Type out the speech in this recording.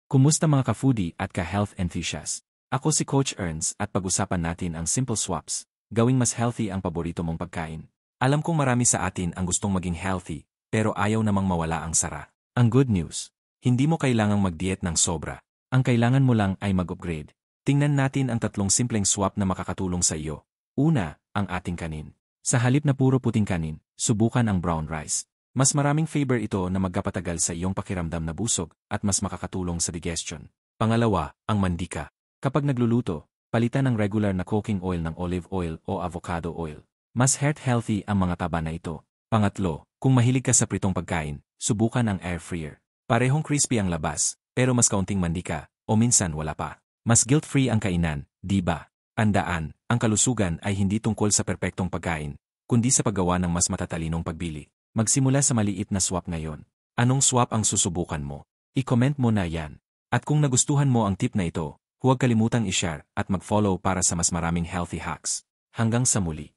Kumusta mga ka-foodie at ka-health enthusiast? Ako si Coach Ernst at pag-usapan natin ang simple swaps, gawing mas healthy ang paborito mong pagkain. Alam kong marami sa atin ang gustong maging healthy, pero ayaw namang mawala ang sara. Ang good news, hindi mo kailangang mag-diet ng sobra. Ang kailangan mo lang ay mag-upgrade. Tingnan natin ang tatlong simpleng swap na makakatulong sa iyo. Una, ang ating kanin. Sa halip na puro puting kanin, subukan ang brown rice. Mas maraming fiber ito na magpapatagal sa iyong pakiramdam na busog at mas makakatulong sa digestion. Pangalawa, ang mandika. Kapag nagluluto, palitan ng regular na cooking oil ng olive oil o avocado oil. Mas heart-healthy ang mga taba na ito. Pangatlo, kung mahilig ka sa pritong pagkain, subukan ang air fryer. Parehong crispy ang labas, pero mas kaunting mandika, o minsan wala pa. Mas guilt-free ang kainan, di ba? Tandaan, ang kalusugan ay hindi tungkol sa perpektong pagkain, kundi sa paggawa ng mas matatalinong pagbili. Magsimula sa maliit na swap ngayon. Anong swap ang susubukan mo? I-comment mo na yan. At kung nagustuhan mo ang tip na ito, huwag kalimutang i-share at mag-follow para sa mas maraming healthy hacks. Hanggang sa muli.